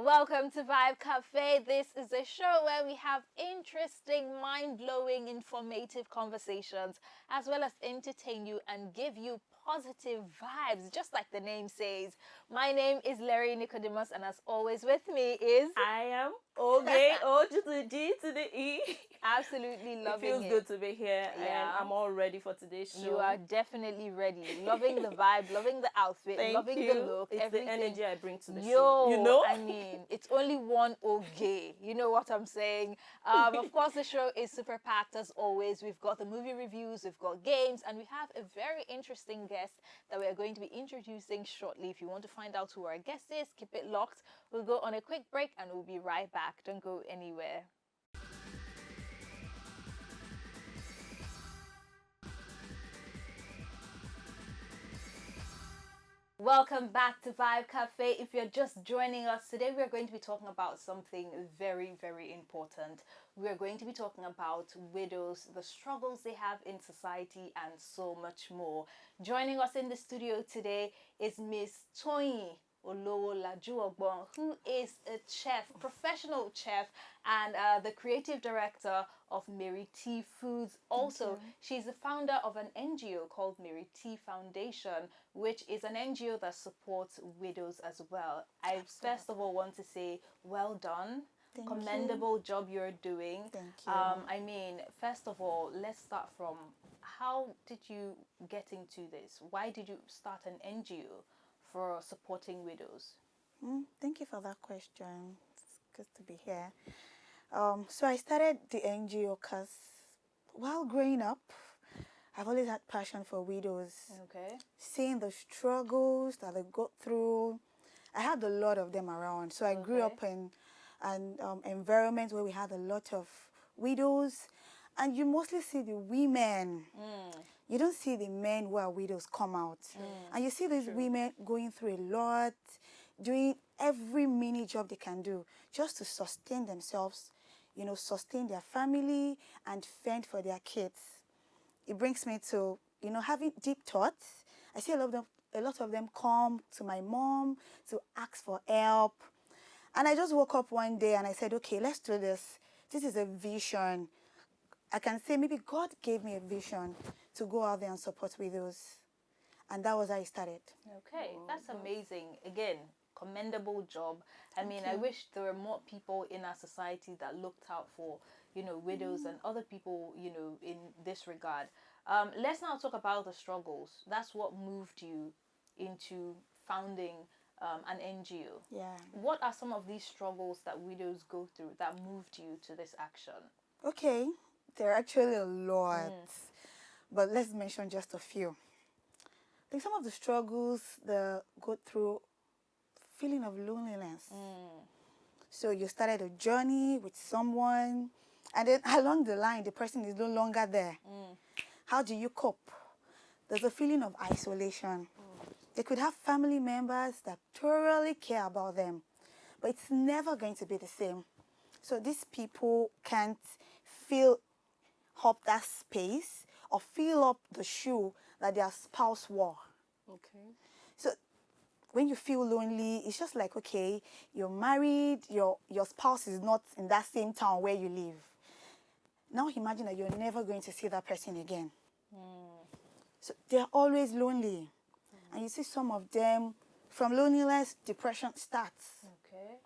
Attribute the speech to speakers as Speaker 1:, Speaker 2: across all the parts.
Speaker 1: welcome to Vibe Cafe. This is a show where we have interesting, mind-blowing, informative conversations, as well as entertain you and give you positive vibes, just like the name says. My name is Larry Nicodemus, and as always with me is...
Speaker 2: I am Oge, O to the D to the E.
Speaker 1: Absolutely loving
Speaker 2: It feels good to be here, and
Speaker 1: Yeah.
Speaker 2: I'm all ready for today's show.
Speaker 1: You are definitely ready. Loving the vibe, loving the outfit,
Speaker 2: Thank
Speaker 1: loving
Speaker 2: you.
Speaker 1: the look,
Speaker 2: It's
Speaker 1: everything.
Speaker 2: the energy I bring to the
Speaker 1: Yo,
Speaker 2: show. You know?
Speaker 1: I mean, it's only one Oge. You know what I'm saying? Of course, the show is super packed as always. We've got the movie reviews, we've got games, and we have a very interesting guest that we are going to be introducing shortly. If you want to find out who our guest is, keep it locked. We'll go on a quick break and we'll be right back. Don't go anywhere. Welcome back to Vibe Cafe. If you're just joining us today, we're going to be talking about something very, very important. We're going to be talking about widows, the struggles they have in society, and so much more. Joining us in the studio today is Miss Toyin Olowolaju-Ogbon, who is a chef, professional chef, and the creative director of Mary T Foods. Also, she's the founder of an NGO called Mary T Foundation, which is an NGO that supports widows as well. I first of all want to say well done. Commendable job you're doing.
Speaker 3: Thank you.
Speaker 1: I mean, first of all, let's start from how did you get into this? Why did you start an NGO for supporting widows?
Speaker 3: Thank you for that question. It's good to be here. So I started the NGO because while growing up, I've always had passion for widows.
Speaker 1: Okay.
Speaker 3: Seeing the struggles that they go through. I had a lot of them around. So I grew up in an environment where we had a lot of widows. And you mostly see the women. You don't see the men who are widows come out. And you see these women going through a lot, doing every mini job they can do just to sustain themselves, you know, sustain their family and fend for their kids. It brings me to, you know, having deep thoughts. I see a lot of them come to my mom to ask for help. And I just woke up one day and I said, okay, let's do this. This is a vision. I can say maybe God gave me a vision to go out there and support widows. And that was how I started.
Speaker 1: Okay, that's amazing. Again, commendable job. I mean, I wish there were more people in our society that looked out for, you know, widows and other people, you know, in this regard. Let's now talk about the struggles. That's what moved you into founding an NGO.
Speaker 3: Yeah.
Speaker 1: What are some of these struggles that widows go through that moved you to this action?
Speaker 3: Okay, there are actually a lot. But let's mention just a few. I think some of the struggles they go through, feeling of loneliness. So you started a journey with someone, and then along the line, the person is no longer there. How do you cope? There's a feeling of isolation. They could have family members that thoroughly care about them, but it's never going to be the same. So these people can't fill up that space or fill up the shoe that their spouse wore.
Speaker 1: Okay.
Speaker 3: So when you feel lonely, it's just like, okay, you're married, your spouse is not in that same town where you live. Now imagine that you're never going to see that person again. So they're always lonely. And you see some of them, from loneliness, depression starts.
Speaker 1: Okay.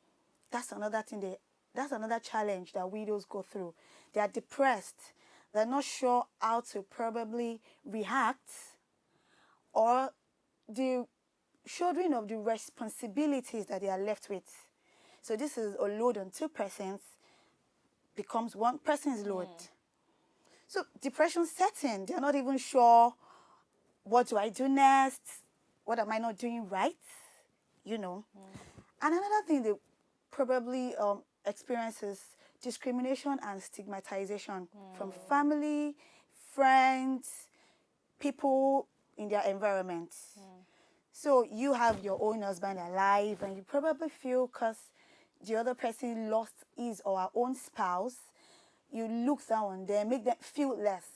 Speaker 3: That's another thing, that's another challenge that widows go through. They are depressed. They're not sure how to probably react, or the shouldering of the responsibilities that they are left with. So this is a load on two persons, becomes one person's load. So depression sets in. They're not even sure, what do I do next? What am I not doing right? You know. And another thing they probably experience is discrimination and stigmatization from family, friends, people in their environment. So you have your own husband alive, and you probably feel because the other person lost his or her own spouse, you look down on them, make them feel less.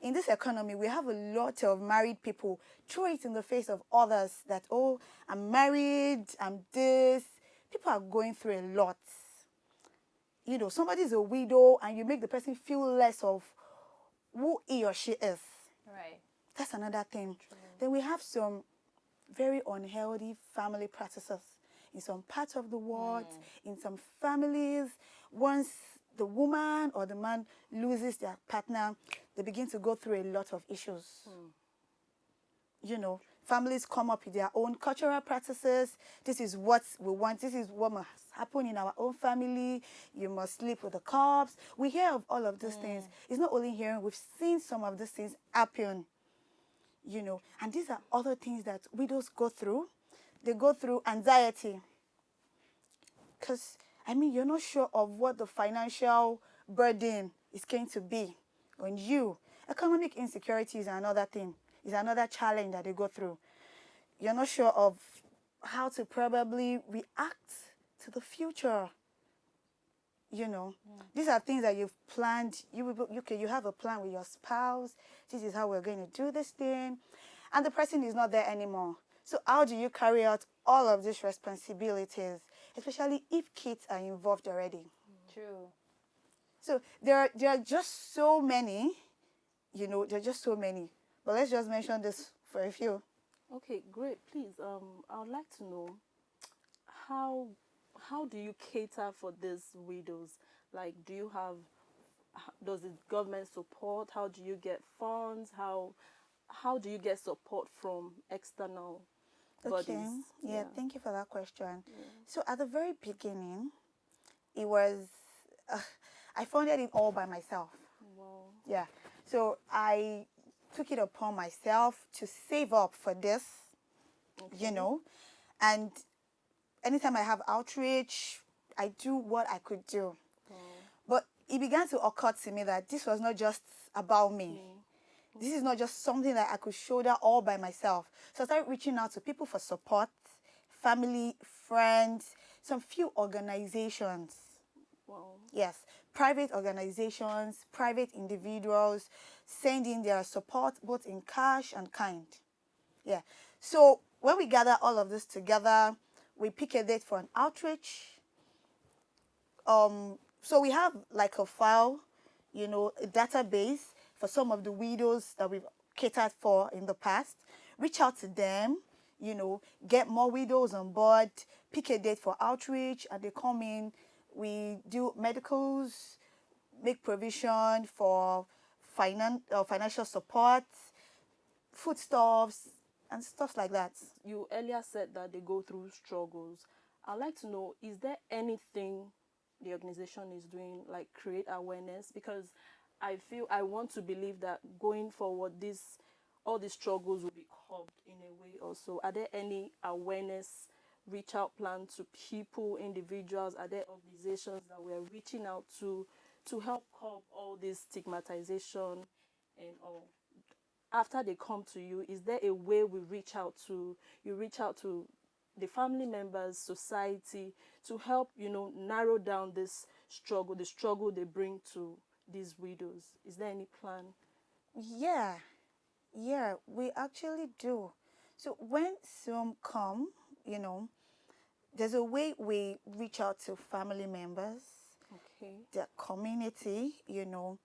Speaker 3: In this economy, we have a lot of married people throw it in the face of others that, oh, I'm married, I'm this, people are going through a lot. You know, somebody's a widow and you make the person feel less of who he or she is.
Speaker 1: Right.
Speaker 3: That's another thing. Then we have some very unhealthy family practices in some parts of the world, in some families. Once the woman or the man loses their partner, they begin to go through a lot of issues. You know, families come up with their own cultural practices. This is what we want. This is what must happen in our own family. You must sleep with the cops. We hear of all of these things. It's not only hearing, we've seen some of these things happen. You know, and these are other things that widows go through. They go through anxiety. Because, I mean, you're not sure of what the financial burden is going to be on you. Economic insecurity is another thing, is another challenge that they go through. You're not sure of how to probably react to the future. You know, these are things that you've planned. You have a plan with your spouse. This is how we're going to do this thing. And the person is not there anymore. So how do you carry out all of these responsibilities, especially if kids are involved already?
Speaker 1: True.
Speaker 3: So there are just so many, you know, there are just so many. But let's just mention this for a few.
Speaker 2: Okay, great. Please, I would like to know how do you cater for these widows? Like, do you have, does the government support? How do you get funds? How do you get support from external bodies?
Speaker 3: Okay, yeah, thank you for that question. So at the very beginning, it was, I funded it all by myself.
Speaker 2: Wow.
Speaker 3: Yeah, so I took it upon myself to save up for this, you know, and anytime I have outreach, I do what I could do. But it began to occur to me that this was not just about me. This is not just something that I could shoulder all by myself. So I started reaching out to people for support, family, friends, some few organizations.
Speaker 2: Wow.
Speaker 3: Yes, private organizations, private individuals sending their support both in cash and kind. Yeah. So when we gather all of this together, we pick a date for an outreach. So we have like a file, you know, a database for some of the widows that we've catered for in the past. Reach out to them, you know, get more widows on board, pick a date for outreach, and they come in. We do medicals, make provision for financial support, foodstuffs, and stuff like that.
Speaker 2: You earlier said that they go through struggles. I'd like to know, is there anything the organization is doing, like create awareness? Because I want to believe that going forward, all these struggles will be curbed in a way also. Are there any awareness reach out plan to people, individuals? Are there organizations that we're reaching out to help curb all this stigmatization and all? After they come to you, is there a way you reach out to the family members, society, to help, you know, narrow down this struggle, the struggle they bring to these widows? Is there any plan?
Speaker 3: Yeah, we actually do. So when some come, you know, there's a way we reach out to family members,
Speaker 2: Okay.
Speaker 3: their community, you know,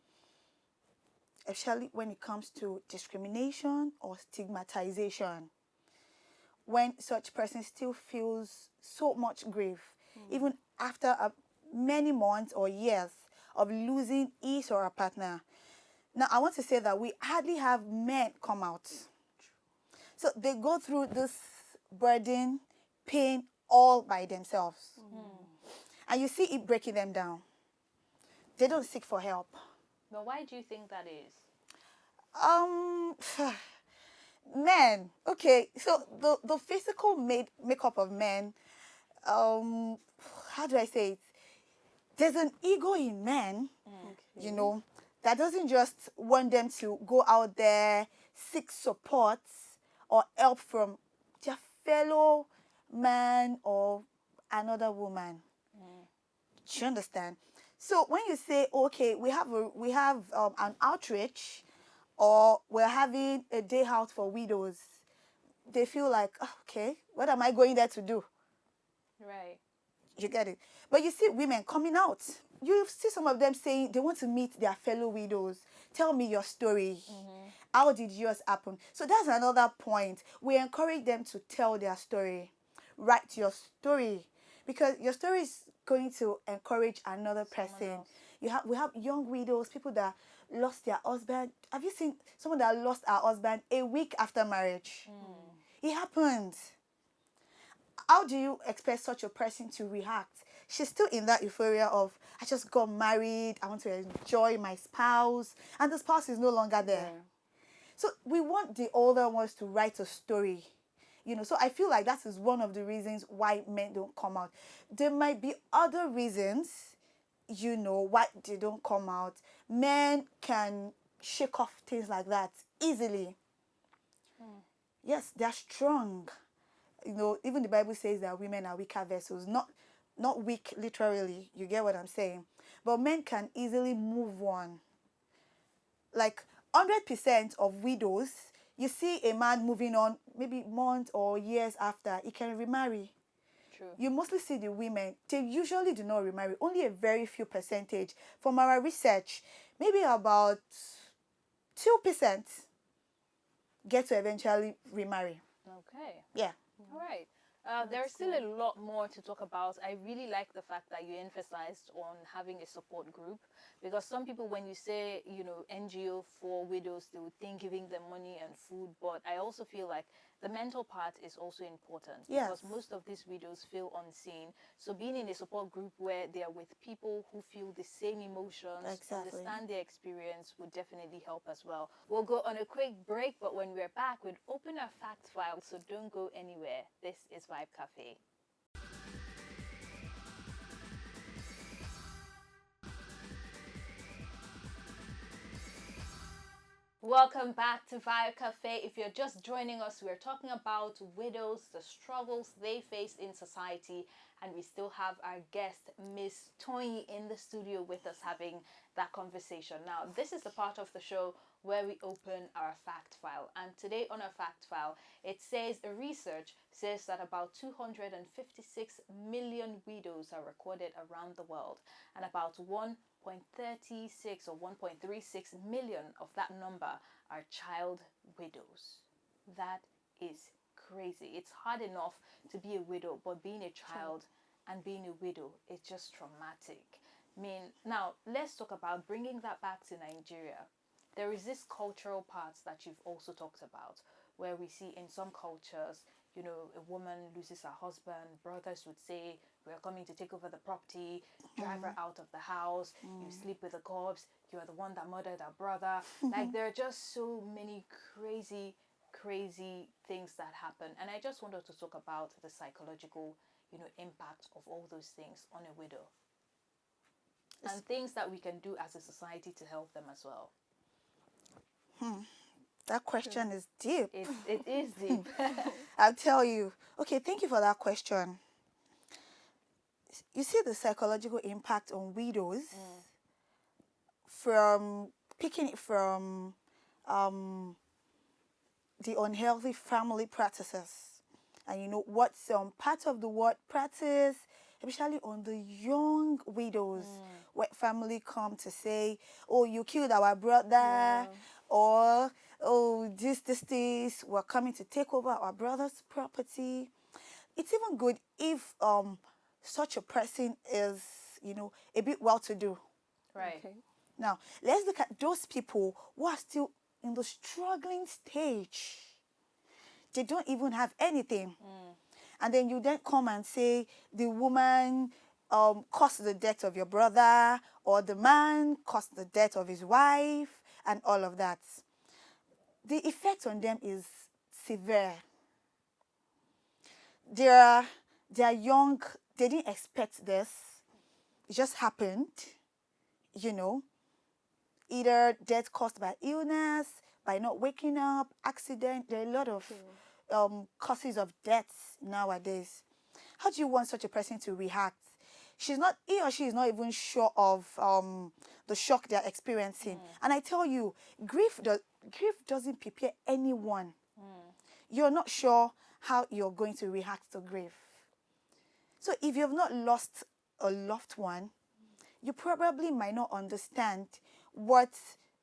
Speaker 3: especially when it comes to discrimination or stigmatization. When such person still feels so much grief, even after many months or years of losing his or her partner. Now, I want to say that we hardly have men come out. So they go through this burden, pain, all by themselves. And you see it breaking them down. They don't seek for help.
Speaker 1: But why do you think that is?
Speaker 3: Men, okay, so the physical makeup of men, how do I say it? There's an ego in men, you know, that doesn't just want them to go out there, seek support or help from their fellow man or another woman. Do you understand? So when you say, okay, we have an outreach, or we're having a day out for widows, they feel like, oh, okay, what am I going there to do?
Speaker 1: Right.
Speaker 3: You get it? But you see women coming out. You see some of them saying they want to meet their fellow widows. Tell me your story. How did yours happen? So that's another point. We encourage them to tell their story. Write your story. Because your story is going to encourage another person.
Speaker 1: else.
Speaker 3: We have young widows, people that lost their husband. Have you seen someone that lost her husband a week after marriage? It happened. How do you expect such a person to react? She's still in that euphoria of, I just got married, I want to enjoy my spouse, and the spouse is no longer there. So we want the older ones to write a story. So I feel like that is one of the reasons why men don't come out. There might be other reasons, why they don't come out. Men can shake off things like that easily. Yes, they're strong. Even the Bible says that women are weaker vessels. Not weak literally, you get what I'm saying? But men can easily move on. Like 100% of widows, you see a man moving on maybe months or years after, he can remarry.
Speaker 1: True.
Speaker 3: You mostly see the women, they usually do not remarry. Only a very few percentage. From our research, maybe about 2% get to eventually remarry.
Speaker 1: Okay.
Speaker 3: Yeah.
Speaker 1: All right. There's still a lot more to talk about. I really like the fact that you emphasized on having a support group, because some people, when you say, NGO for widows, they would think giving them money and food. But I also feel like the mental part is also important, because
Speaker 3: Yes.
Speaker 1: most of these widows feel unseen. So being in a support group where they are with people who feel the same emotions,
Speaker 3: Exactly.
Speaker 1: understand their experience, would definitely help as well. We'll go on a quick break, but when we're back, we'll open our fact file, so don't go anywhere. This is Vibe Cafe. Welcome back to Vibe Cafe. If you're just joining us, we're talking about widows, the struggles they face in society, and we still have our guest, Miss Toyi, in the studio with us having that conversation. Now, this is the part of the show where we open our fact file. And today on our fact file, it says a research says that about 256 million widows are recorded around the world, and about 1.36 or 1.36 million of that number are child widows. That is crazy. It's hard enough to be a widow, but being a child and being a widow is just traumatic. I mean, now let's talk about bringing that back to Nigeria. There is this cultural part that you've also talked about, where we see in some cultures, a woman loses her husband, brothers would say, we're coming to take over the property, drive her out of the house, you sleep with the corpse, you're the one that murdered our brother. Like, there are just so many crazy things that happen. And I just wanted to talk about the psychological, impact of all those things on a widow. And things that we can do as a society to help them as well.
Speaker 3: That question is deep.
Speaker 1: It is deep.
Speaker 3: I'll tell you. Okay, thank you for that question. You see the psychological impact on widows from picking it from the unhealthy family practices. And what's part of the word practice, especially on the young widows, where family come to say, oh, you killed our brother, or oh, this, we're coming to take over our brother's property. It's even good if such a person is, a bit well-to-do.
Speaker 1: Right.
Speaker 2: Okay.
Speaker 3: Now, let's look at those people who are still in the struggling stage. They don't even have anything. And then you then come and say the woman caused the death of your brother, or the man caused the death of his wife, and all of that. The effect on them is severe. They're young, they didn't expect this. It just happened, Either death caused by illness, by not waking up, accident. There are a lot of causes of deaths nowadays. How do you want such a person to react? He or she is not even sure of the shock they're experiencing. And I tell you, grief doesn't prepare anyone. You're not sure how you're going to react to grief. So if you've not lost a loved one, you probably might not understand what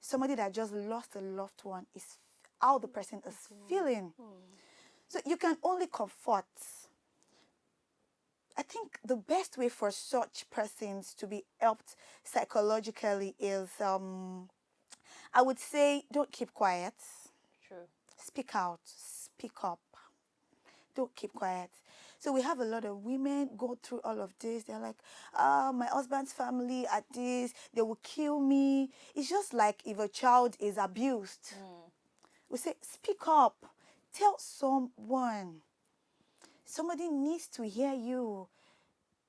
Speaker 3: somebody that just lost a loved one is, how the person is feeling. So you can only comfort. I think the best way for such persons to be helped psychologically is, I would say, don't keep quiet.
Speaker 1: True.
Speaker 3: Speak out, speak up. Don't keep quiet. So we have a lot of women go through all of this. They're like, my husband's family at this, they will kill me. It's just like if a child is abused. We say, speak up. Tell someone. Somebody needs to hear you.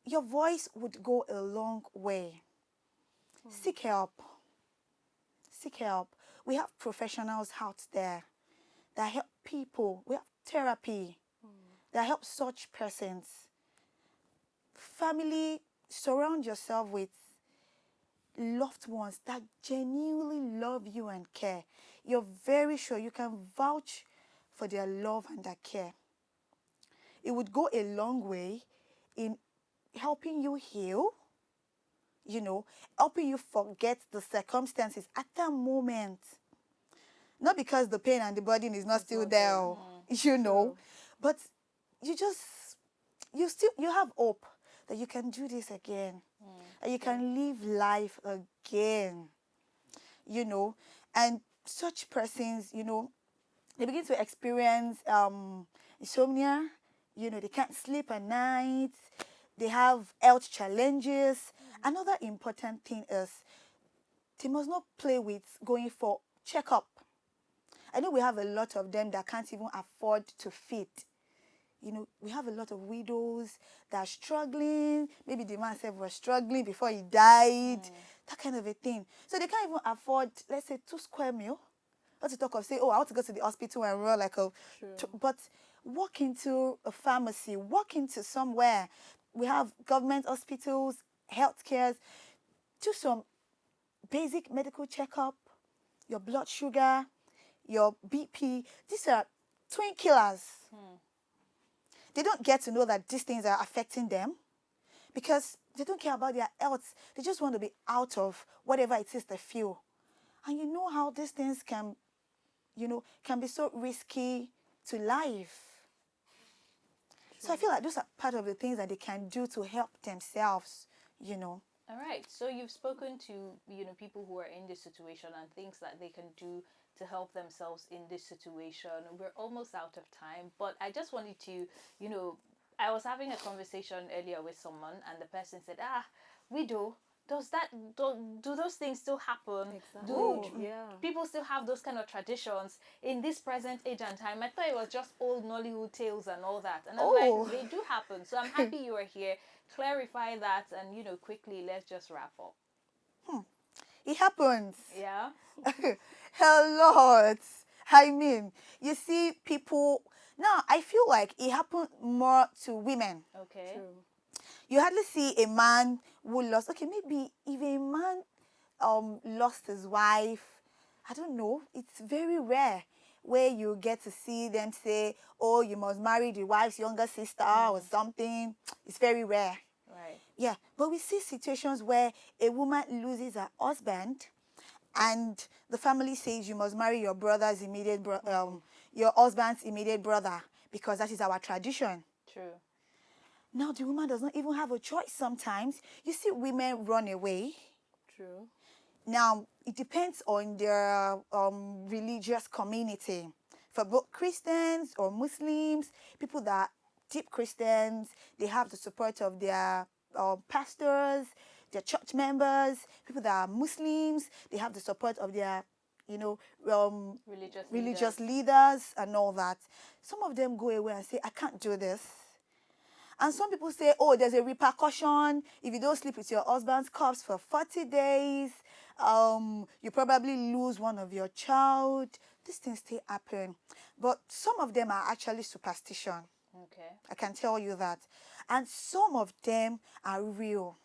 Speaker 3: Your voice would go a long way. Seek help. Seek help. We have professionals out there that help people. We have therapy that help such persons. Family, surround yourself with loved ones that genuinely love you and care. You're very sure you can vouch for their love and their care. It would go a long way in helping you heal, helping you forget the circumstances at that moment. Not because the pain and the burden is not still there, but you have hope that you can do this again, that you can live life again, and such persons, they begin to experience insomnia, they can't sleep at night, they have health challenges. Another important thing is they must not play with going for checkup. I know we have a lot of them that can't even afford to feed. We have a lot of widows that are struggling. Maybe the man said was struggling before he died. That kind of a thing. So they can't even afford, let's say, 2 square meal. Not to talk of say, I want to go to the hospital and run like a... But walk into a pharmacy, walk into somewhere. We have government hospitals, healthcare. Do some basic medical checkup, your blood sugar, your BP. These are twin killers. They don't get to know that these things are affecting them because they don't care about their health. They just want to be out of whatever it is they feel. And you know how these things can be so risky to life. So I feel like those are part of the things that they can do to help themselves, All
Speaker 1: right. So you've spoken to, people who are in this situation and things that they can do to help themselves in this situation. We're almost out of time, but I just wanted to, I was having a conversation earlier with someone and the person said, widow, do those things still happen?
Speaker 2: Exactly.
Speaker 1: Do people still have those kind of traditions in this present age and time? I thought it was just old Nollywood tales and all that. And I'm like, they do happen. So I'm happy you are here. Clarify that and, quickly, let's just wrap up.
Speaker 3: It happens.
Speaker 1: Yeah.
Speaker 3: A lot. I mean, you see people... Now, I feel like it happened more to women.
Speaker 1: Okay.
Speaker 2: True.
Speaker 3: You hardly see a man who lost... Okay, maybe if a man lost his wife, I don't know, it's very rare where you get to see them say, you must marry the wife's younger sister or something. It's very rare.
Speaker 1: Right.
Speaker 3: Yeah, but we see situations where a woman loses her husband and the family says you must marry your brother's your husband's immediate brother because that is our tradition.
Speaker 1: True.
Speaker 3: Now the woman does not even have a choice sometimes. You see women run away.
Speaker 2: True.
Speaker 3: Now, it depends on their religious community. For both Christians or Muslims, people that are deep Christians, they have the support of their pastors, their church members. People that are Muslims, they have the support of their, religious leaders and all that. Some of them go away and say, I can't do this. And some people say, there's a repercussion. If you don't sleep with your husband's corpse for 40 days, you probably lose one of your child. These things still happen. But some of them are actually superstition.
Speaker 1: Okay.
Speaker 3: I can tell you that. And some of them are real.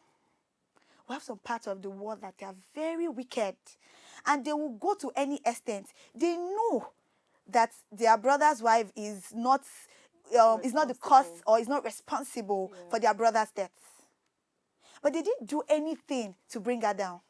Speaker 3: We have some parts of the world that are very wicked. And they will go to any extent. They know that their brother's wife is not is not the cause
Speaker 2: Responsible.
Speaker 3: or is not responsible
Speaker 2: Yeah.
Speaker 3: for their brother's death. But they didn't do anything to bring her down.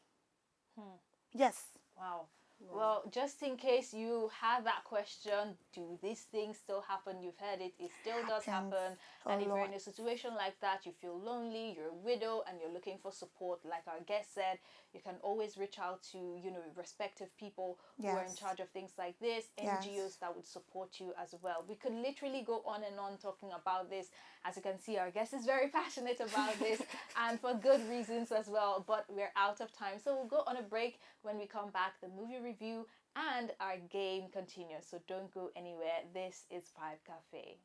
Speaker 3: Yes.
Speaker 1: Wow. Well, just in case you had that question, do these things still happen? You've heard it, it still does
Speaker 3: Happens
Speaker 1: happen.
Speaker 3: a
Speaker 1: And if you're
Speaker 3: lot.
Speaker 1: in a situation like that, you feel lonely, you're a widow, and you're looking for support, like our guest said, you can always reach out to, respective people who are in
Speaker 3: Yes.
Speaker 1: charge of things like this,
Speaker 3: Yes.
Speaker 1: NGOs that would support you as well. We could literally go on and on talking about this. As you can see, our guest is very passionate about this, and for good reasons as well, but we're out of time. So we'll go on a break. When we come back, the movie review and our game continues. So don't go anywhere. This is Vibe Cafe.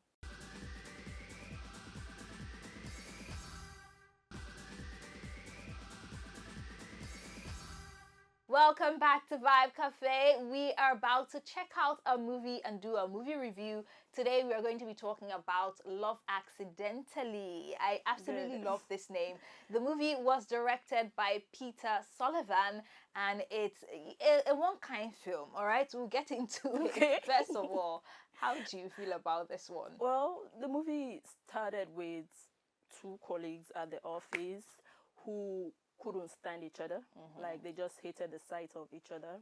Speaker 1: Welcome back to Vibe Cafe. We are about to check out a movie and do a movie review. Today we are going to be talking about Love Accidentally. I absolutely
Speaker 2: Good.
Speaker 1: love this name. The movie was directed by Peter Sullivan, and it's a one-kind film, all right? We'll get into
Speaker 2: Okay.
Speaker 1: it. First of all, how do you feel about this one?
Speaker 2: Well, the movie started with two colleagues at the office who couldn't stand each other. Like, they just hated the sight of each other.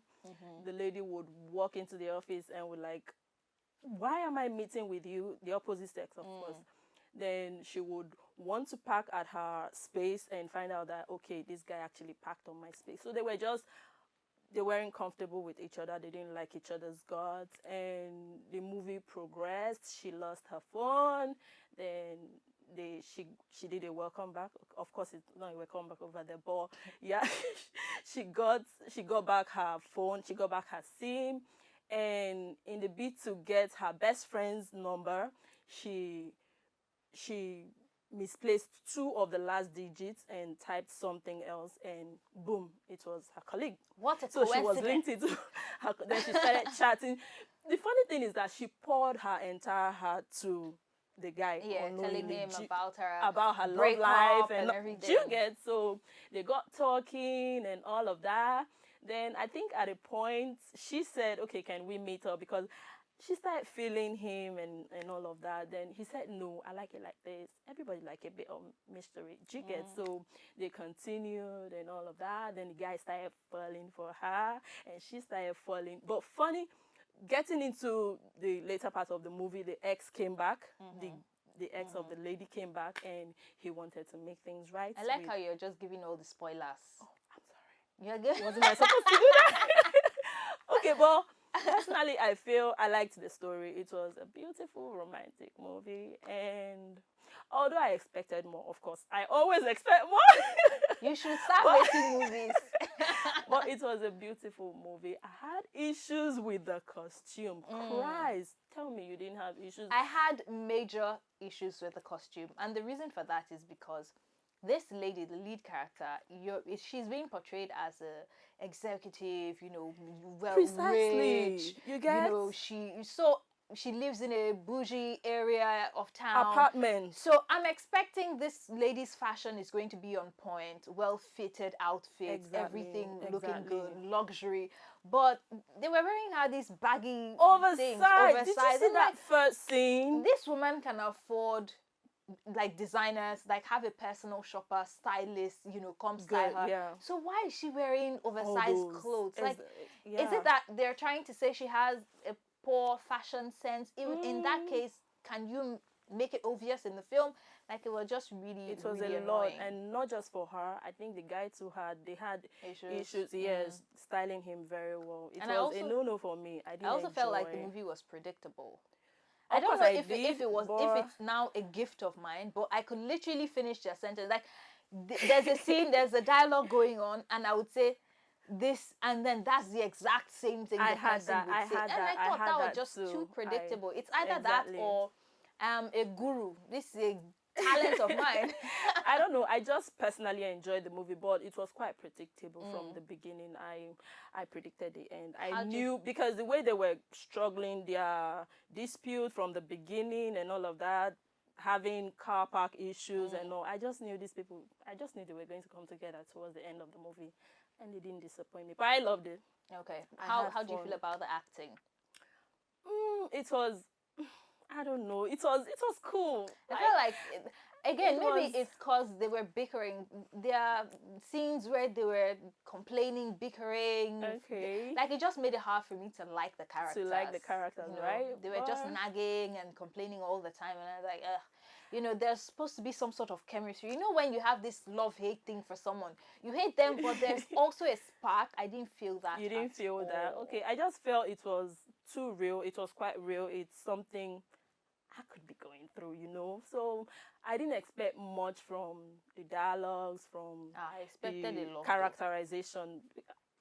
Speaker 2: The lady would walk into the office and would like, why am I meeting with you? The opposite sex, of course. Then she would want to park at her space and find out that, okay, this guy actually parked on my space. So they weren't comfortable with each other. They didn't like each other's guts. And the movie progressed. She lost her phone. Then she did a welcome back. Of course, it's not a welcome back over there, but yeah, she got back her phone. She got back her SIM, and in the bid to get her best friend's number, she misplaced two of the last digits and typed something else, and boom, it was her colleague.
Speaker 1: What a
Speaker 2: So
Speaker 1: coincidence.
Speaker 2: she was linked into her. Then she started chatting. The funny thing is that she poured her entire heart to the guy.
Speaker 1: Yeah, telling
Speaker 2: unknowingly.
Speaker 1: him about her
Speaker 2: Love
Speaker 1: breakup
Speaker 2: life
Speaker 1: and
Speaker 2: Do
Speaker 1: everything.
Speaker 2: you get? So they got talking and all of that. Then I think at a point she said, okay, can we meet up? Because she started feeling him and all of that. Then he said, no, I like it like this. Everybody like a bit of mystery. Do you get? So they continued and all of that. Then the guy started falling for her and she started falling. But funny, getting into the later part of the movie, the ex came back. The ex of the lady came back and he wanted to make things right.
Speaker 1: I like how you're just giving all the spoilers.
Speaker 2: I'm sorry.
Speaker 1: You're good.
Speaker 2: Wasn't I supposed to do that? Okay, but personally, I feel I liked the story. It was a beautiful romantic movie, and although I expected more, of course, I always expect more.
Speaker 1: You should start making movies.
Speaker 2: But it was a beautiful movie. I had issues with the costume. Christ, tell me you didn't have issues.
Speaker 1: I had major issues with the costume, and the reason for that is because this lady, the lead character, she's being portrayed as a executive, well
Speaker 2: Precisely.
Speaker 1: rich.
Speaker 2: You get?
Speaker 1: She lives in a bougie area of town.
Speaker 2: Apartment.
Speaker 1: So I'm expecting this lady's fashion is going to be on point, well fitted outfits, everything looking good, luxury. But they were wearing her these baggy things,
Speaker 2: Oversized. Did you see
Speaker 1: And
Speaker 2: that first scene?
Speaker 1: this woman can afford like designers, like have a personal shopper, stylist, come style her.
Speaker 2: Yeah.
Speaker 1: So why is she wearing oversized
Speaker 2: those
Speaker 1: clothes? Like, is
Speaker 2: yeah.
Speaker 1: it that they're trying to say she has a poor fashion sense? Even in that case, can you make it obvious in the film? Like, it was just really,
Speaker 2: It was
Speaker 1: really
Speaker 2: a lot,
Speaker 1: annoying.
Speaker 2: and not just for her. I think the guy too had issues.
Speaker 1: Mm.
Speaker 2: Yes, styling him very well. It
Speaker 1: And I
Speaker 2: was
Speaker 1: also-
Speaker 2: a no-no for me. I didn't.
Speaker 1: I also felt like the
Speaker 2: enjoy-
Speaker 1: movie was predictable.
Speaker 2: Of
Speaker 1: I don't
Speaker 2: course
Speaker 1: know
Speaker 2: I
Speaker 1: if
Speaker 2: did,
Speaker 1: if it's now a gift of mine, but I could literally finish their sentence. Like, there's a scene, there's a dialogue going on, and I would say this, and then that's the exact same thing
Speaker 2: I
Speaker 1: the
Speaker 2: had
Speaker 1: person
Speaker 2: that,
Speaker 1: would
Speaker 2: I
Speaker 1: say.
Speaker 2: had
Speaker 1: And
Speaker 2: that,
Speaker 1: I
Speaker 2: I
Speaker 1: thought
Speaker 2: had
Speaker 1: that was
Speaker 2: that
Speaker 1: just
Speaker 2: too.
Speaker 1: too predictable. It's
Speaker 2: Exactly.
Speaker 1: either that or a guru. This is a talent of mine.
Speaker 2: I don't know. I just personally enjoyed the movie, but it was quite predictable from the beginning. I predicted the end. I knew because the way they were struggling, their dispute from the beginning and all of that, having car park issues and all. I just knew these people. I just knew they were going to come together towards the end of the movie, and they didn't disappoint me. But I loved it.
Speaker 1: Okay.
Speaker 2: I
Speaker 1: How
Speaker 2: had
Speaker 1: do you
Speaker 2: fun.
Speaker 1: feel about the acting?
Speaker 2: It was. I don't know. It was cool.
Speaker 1: I feel like again,
Speaker 2: it
Speaker 1: maybe
Speaker 2: was-
Speaker 1: it's because they were bickering. There are scenes where they were complaining, bickering.
Speaker 2: Okay.
Speaker 1: Like it just made it hard for me to like the characters.
Speaker 2: characters, right?
Speaker 1: They were just
Speaker 2: But-
Speaker 1: nagging and complaining all the time, and I was like, ugh. There's supposed to be some sort of chemistry. When you have this love-hate thing for someone, you hate them, but there's also a spark. I didn't feel that.
Speaker 2: You didn't
Speaker 1: at
Speaker 2: feel that.
Speaker 1: all.
Speaker 2: Okay, I just felt it was too real. It was quite real. It's something I could be going through. So I didn't expect much from the dialogues, from
Speaker 1: I expected
Speaker 2: the
Speaker 1: a lot.
Speaker 2: characterization.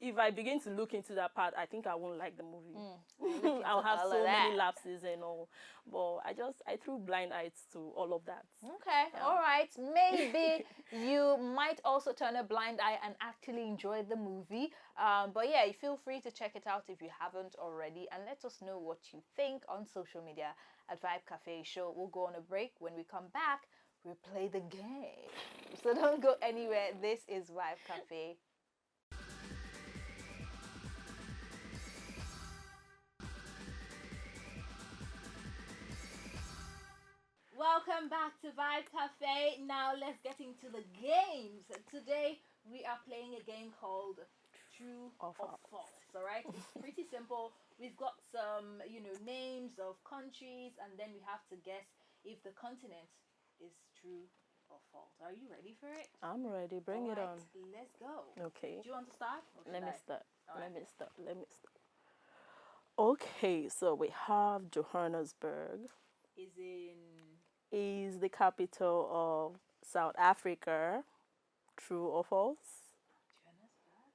Speaker 2: If I begin to look into that part, I think I won't like the movie.
Speaker 1: Look
Speaker 2: I'll
Speaker 1: into
Speaker 2: have
Speaker 1: all
Speaker 2: so
Speaker 1: of
Speaker 2: many
Speaker 1: that.
Speaker 2: lapses and all. But I threw blind eyes to all of that.
Speaker 1: Okay, all right. Maybe you might also turn a blind eye and actually enjoy the movie. But yeah, you feel free to check it out if you haven't already, and let us know what you think on social media at Vibe Cafe Show. We'll go on a break. When we come back, we play the game. So don't go anywhere. This is Vibe Cafe. Welcome back to Vibe Cafe. Now let's get into the games. Today we are playing a game called True or False. All right, it's pretty simple. We've got some, names of countries, and then we have to guess if the continent is true or false. Are you ready for it?
Speaker 2: I'm ready. Bring it on.
Speaker 1: Alright, let's go.
Speaker 2: Okay.
Speaker 1: Do you want to start? Or should
Speaker 2: Let me
Speaker 1: I?
Speaker 2: start.
Speaker 1: Alright.
Speaker 2: Let me start. Okay, so we have Johannesburg. Is the capital of South Africa. True or false?
Speaker 1: Johannesburg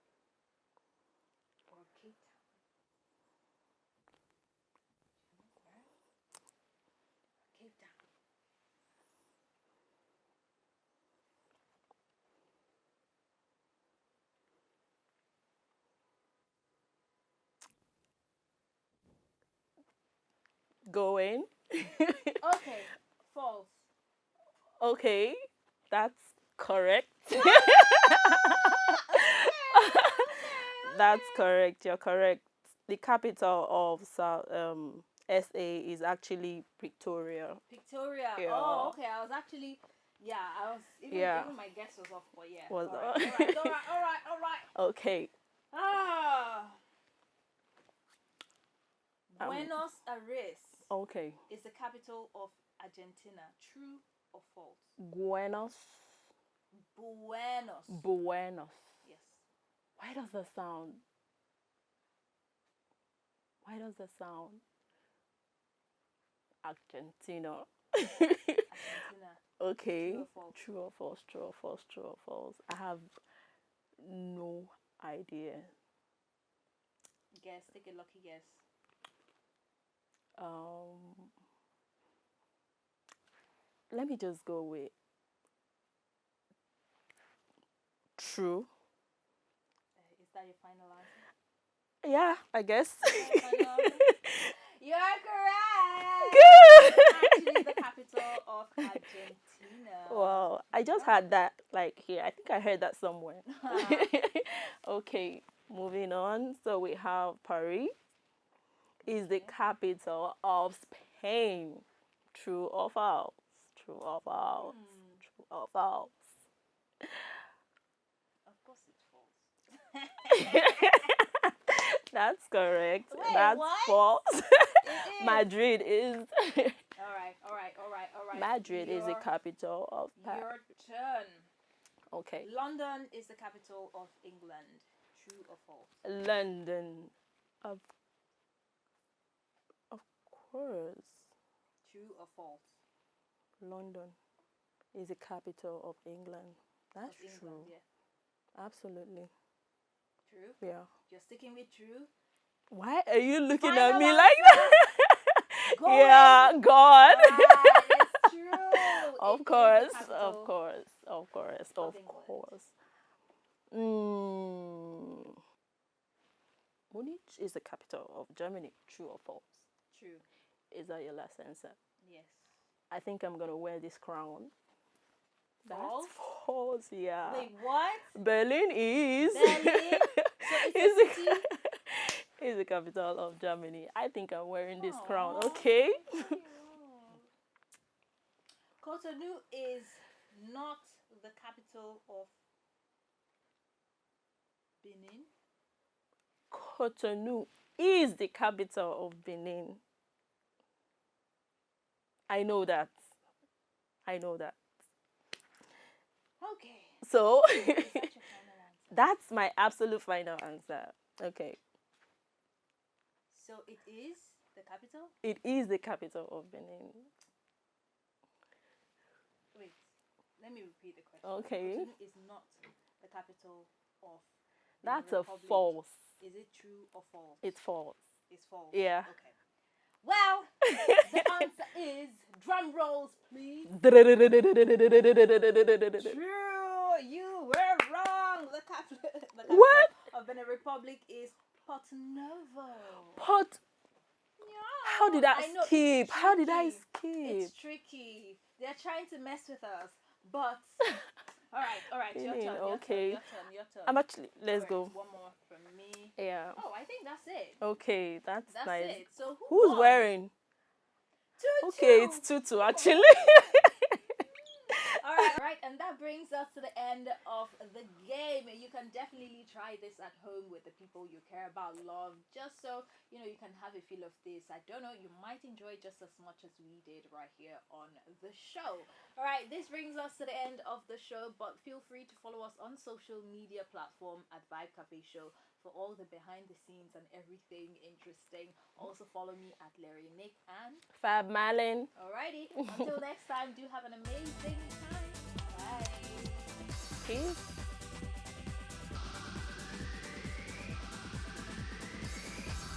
Speaker 1: or Cape Town? Johannesburg or Cape Town?
Speaker 2: Going.
Speaker 1: Okay, false.
Speaker 2: Okay, that's correct. That's correct. You're correct. The capital of SA is actually Pretoria.
Speaker 1: Victoria.
Speaker 2: Yeah.
Speaker 1: Oh, okay. I was actually, I was even,
Speaker 2: Yeah.
Speaker 1: even my guess was off, but yeah.
Speaker 2: Was
Speaker 1: all right, all right.
Speaker 2: Okay.
Speaker 1: Ah.
Speaker 2: Um,
Speaker 1: Buenos Aires
Speaker 2: Okay.
Speaker 1: is the capital of Argentina. True or false?
Speaker 2: Buenos.
Speaker 1: Buenos. Yes.
Speaker 2: Why does that sound? Argentina.
Speaker 1: Argentina.
Speaker 2: Okay.
Speaker 1: True or false?
Speaker 2: True or false? True or false? True or false? I have no idea.
Speaker 1: Guess. Take a lucky guess.
Speaker 2: Let me just go with true.
Speaker 1: Is that your final answer?
Speaker 2: Yeah, I guess.
Speaker 1: Final answer? You're correct.
Speaker 2: Good.
Speaker 1: Actually, the capital of Argentina.
Speaker 2: Wow, I just had that here. I think I heard that somewhere. Okay, moving on. So we have Paris is the capital of Spain. True or false? True or false? True or false?
Speaker 1: Of course, it's false.
Speaker 2: That's correct.
Speaker 1: Wait,
Speaker 2: That's
Speaker 1: what?
Speaker 2: false.
Speaker 1: It is.
Speaker 2: Madrid is
Speaker 1: All right.
Speaker 2: Madrid is the capital of Paris.
Speaker 1: Your turn.
Speaker 2: Okay.
Speaker 1: London is the capital of England. True or false?
Speaker 2: London. Of course.
Speaker 1: True or false?
Speaker 2: London is the capital of England. That's
Speaker 1: Of England,
Speaker 2: true.
Speaker 1: yeah.
Speaker 2: Absolutely.
Speaker 1: True.
Speaker 2: Yeah.
Speaker 1: You're sticking with true.
Speaker 2: Why are you looking
Speaker 1: Final
Speaker 2: at me
Speaker 1: answer.
Speaker 2: like that?
Speaker 1: Go
Speaker 2: Yeah,
Speaker 1: in.
Speaker 2: God.
Speaker 1: Right, it's true. It
Speaker 2: Of
Speaker 1: is the
Speaker 2: course,
Speaker 1: capital
Speaker 2: of course, of course,
Speaker 1: of
Speaker 2: of
Speaker 1: England.
Speaker 2: course. Munich is the capital of Germany. True or false?
Speaker 1: True.
Speaker 2: Is that your last answer?
Speaker 1: Yes.
Speaker 2: I think I'm gonna wear this crown.
Speaker 1: False?
Speaker 2: That's false, yeah.
Speaker 1: Wait, what?
Speaker 2: Berlin is.
Speaker 1: Berlin? So it's
Speaker 2: is
Speaker 1: a city?
Speaker 2: is the capital of Germany. I think I'm wearing this crown.
Speaker 1: Aw.
Speaker 2: Okay.
Speaker 1: Cotonou is not the capital of Benin.
Speaker 2: Cotonou is the capital of Benin. I know that. I know that.
Speaker 1: Okay.
Speaker 2: So
Speaker 1: Is that your final answer?
Speaker 2: that's my absolute final answer. Okay.
Speaker 1: So it is the capital?
Speaker 2: It is the capital of Benin.
Speaker 1: Wait, let me repeat the question.
Speaker 2: Okay.
Speaker 1: Cotonou is not the capital of Benin
Speaker 2: That's a
Speaker 1: Republic.
Speaker 2: false.
Speaker 1: Is it true or false?
Speaker 2: It's false.
Speaker 1: It's false.
Speaker 2: Yeah.
Speaker 1: Okay. Well, the answer is drum rolls, please. True. You were wrong. The capital
Speaker 2: What?
Speaker 1: of Benin Republic is Porto Novo.
Speaker 2: Pot.
Speaker 1: Yeah,
Speaker 2: How did I
Speaker 1: know,
Speaker 2: skip?
Speaker 1: it's
Speaker 2: How did I
Speaker 1: tricky.
Speaker 2: skip?
Speaker 1: It's tricky. They're trying to mess with us, but all right. Your
Speaker 2: Really?
Speaker 1: turn.
Speaker 2: Okay.
Speaker 1: Your turn.
Speaker 2: I'm actually. Let's
Speaker 1: Alright,
Speaker 2: go.
Speaker 1: One more from me.
Speaker 2: Yeah.
Speaker 1: Oh, I think that's it.
Speaker 2: Okay, that's
Speaker 1: That's
Speaker 2: nice.
Speaker 1: it. So
Speaker 2: Who's
Speaker 1: won?
Speaker 2: wearing?
Speaker 1: Tutu.
Speaker 2: Okay, it's Tutu actually.
Speaker 1: All right, and that brings us to the end of the game. You can definitely try this at home with the people you care about, love, just so you can have a feel of this. I don't know, you might enjoy just as much as we did right here on the show. All right, this brings us to the end of the show, but feel free to follow us on social media platform at Vibe Cafe Show for all the behind the scenes and everything interesting. Also follow me at Larry Nick and
Speaker 2: Fab Malin.
Speaker 1: alrighty. Until next time, do have an amazing time. Bye.
Speaker 2: Peace.